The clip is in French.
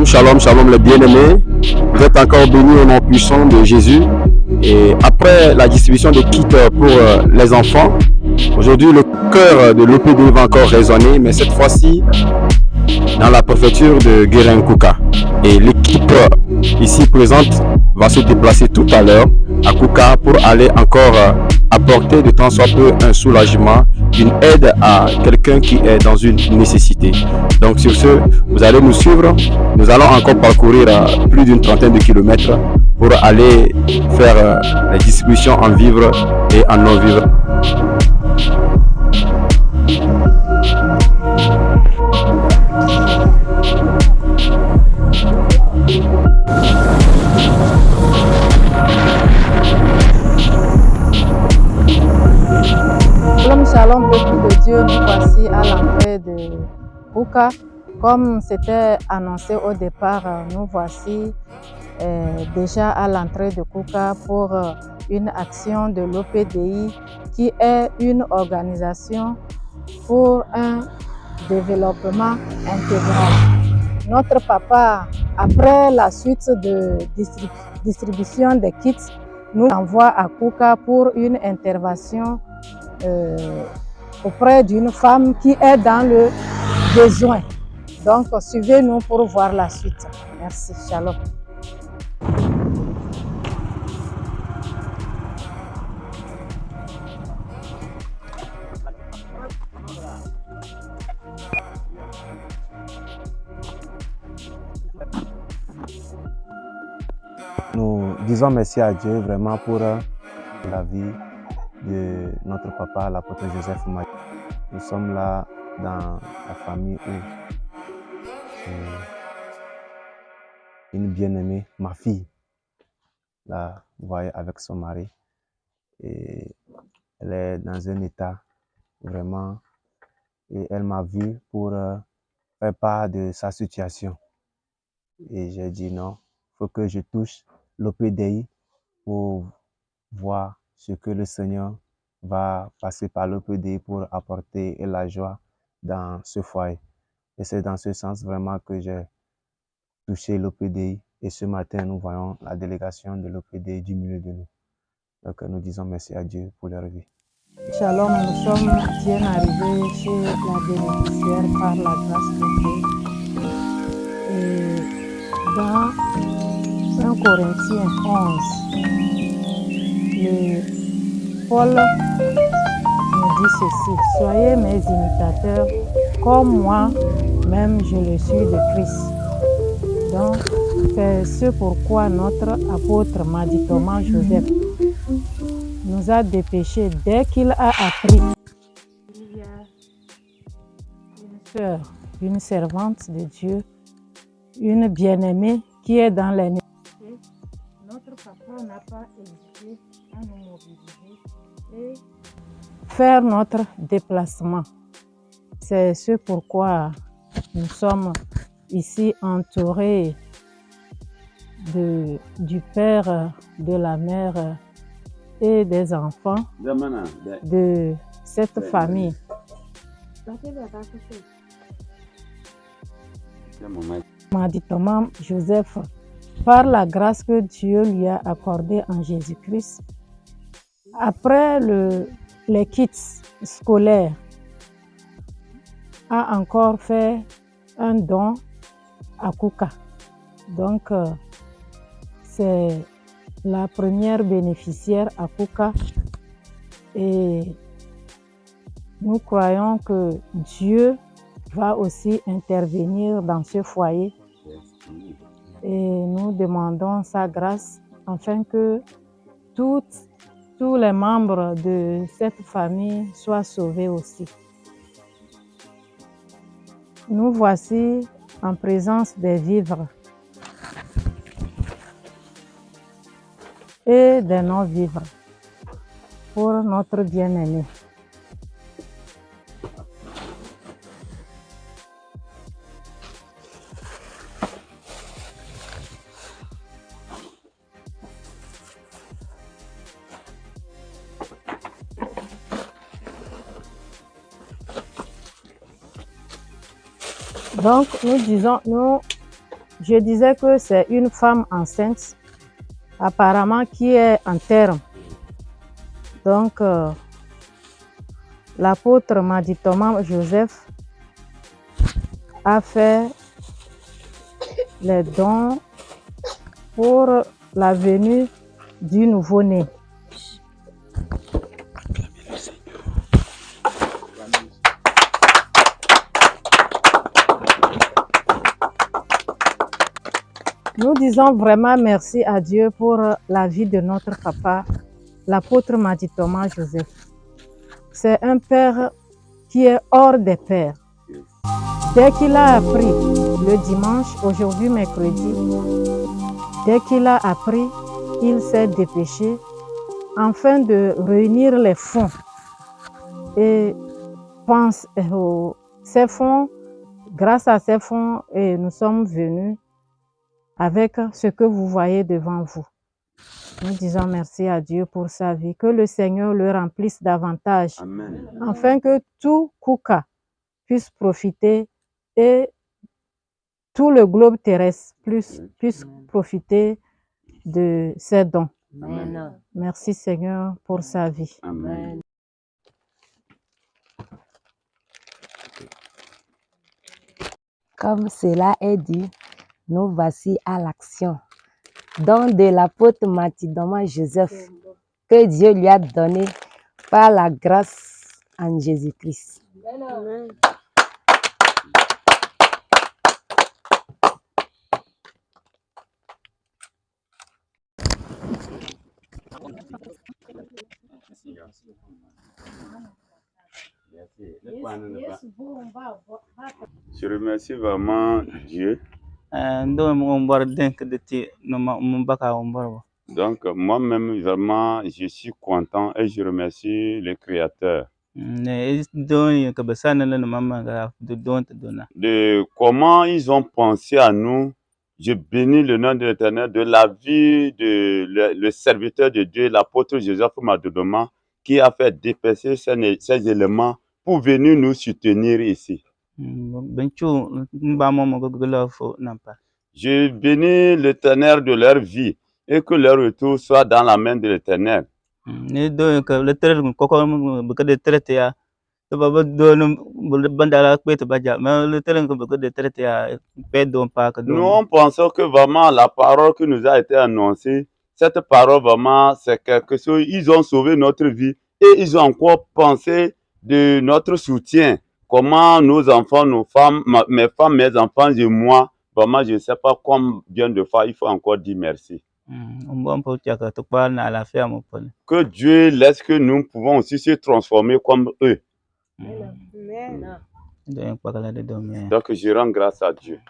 Shalom, shalom les bien-aimés. Vous êtes encore bénis au nom puissant de Jésus. Et après la distribution des kits pour les enfants, aujourd'hui le cœur de l'OPD va encore résonner, mais cette fois-ci dans la préfecture de Guérin-Kouka. Et l'équipe ici présente va se déplacer tout à l'heure à Kouka pour aller encore apporter de temps soit peu un soulagement, une aide à quelqu'un qui est dans une nécessité. Donc sur ce, vous allez nous suivre. Nous allons encore parcourir plus d'une trentaine de kilomètres pour aller faire les distributions en vivres et en non-vivres. Shalom, peuple de Dieu, nous voici à l'entrée de Kouka. Comme c'était annoncé au départ, nous voici déjà à l'entrée de Kouka pour une action de l'OPDI qui est une organisation pour un développement intégral. Notre papa, après la suite de distribution des kits, nous envoie à Kouka pour une intervention auprès d'une femme qui est dans le besoin. Donc, suivez-nous pour voir la suite. Merci. Shalom. Nous disons merci à Dieu vraiment pour la vie de notre papa, l'apôtre Joseph Maï. Nous sommes là dans la famille où une bien-aimée, ma fille, là, vous voyez, avec son mari. Et elle est dans un état vraiment, et elle m'a vu pour faire part de sa situation. Et j'ai dit non, il faut que je touche l'OPDI pour voir ce que le Seigneur va passer par l'OPDI pour apporter la joie dans ce foyer. Et c'est dans ce sens vraiment que j'ai touché l'OPDI. Et ce matin, nous voyons la délégation de l'OPDI du milieu de nous. Donc nous disons merci à Dieu pour leur vie. Shalom, nous sommes bien arrivés chez la bénéficiaire par la grâce de Dieu. Et dans 1 Corinthiens 11, Paul nous dit ceci: soyez mes imitateurs comme moi-même je le suis de Christ. Donc, c'est ce pourquoi notre apôtre Madi Thomas Joseph nous a dépêchés dès qu'il a appris qu'il y a une sœur, une servante de Dieu, une bien-aimée qui est dans les nécessités. Notre papa n'a pas hésité à nous mobiliser et faire notre déplacement. C'est ce pourquoi nous sommes ici entourés du père, de la mère et des enfants de cette famille. Madi Thomas Joseph, par la grâce que Dieu lui a accordée en Jésus-Christ, après les kits scolaires, a encore fait un don à Kouka. Donc, c'est la première bénéficiaire à Kouka et nous croyons que Dieu va aussi intervenir dans ce foyer et nous demandons sa grâce afin que tous les membres de cette famille soient sauvés aussi. Nous voici en présence des vivres et des non-vivres pour notre bien-aimé. Donc, je disais que c'est une femme enceinte, apparemment qui est en terme. Donc, l'apôtre m'a dit Thomas Joseph a fait les dons pour la venue du nouveau-né. Nous disons vraiment merci à Dieu pour la vie de notre papa, l'apôtre Madi Thomas Joseph. C'est un père qui est hors des pères. Dès qu'il a appris le dimanche, aujourd'hui mercredi, dès qu'il a appris, il s'est dépêché afin de réunir les fonds. Et ces fonds, grâce à ces fonds, nous sommes venus avec ce que vous voyez devant vous. Nous disons merci à Dieu pour sa vie, que le Seigneur le remplisse davantage, Amen. afin que tout Kouka puisse profiter et tout le globe terrestre puisse profiter de ses dons. Amen. Merci Seigneur pour sa vie. Amen. Comme cela est dit, nous voici à l'action. Don de l'apôtre Matidoma Joseph, que Dieu lui a donné par la grâce en Jésus-Christ. Amen. Je remercie vraiment Dieu. Donc moi-même, vraiment, je suis content et je remercie le Créateur de comment ils ont pensé à nous. Je bénis le nom de l'Éternel de la vie de le serviteur de Dieu, l'apôtre Joseph Madodoma, qui a fait dépasser ces éléments pour venir nous soutenir ici. Je bénis l'Éternel de leur vie et que leur retour soit dans la main de l'Éternel. Nous pensons que vraiment la parole qui nous a été annoncée, cette parole vraiment c'est quelque chose, ils ont sauvé notre vie et ils ont encore pensé de notre soutien. Comment nos enfants, nos femmes, mes femmes, mes enfants et moi, vraiment je ne sais pas combien de fois il faut encore dire merci. Que Dieu laisse que nous pouvons aussi se transformer comme eux. Amen. Donc je rends grâce à Dieu.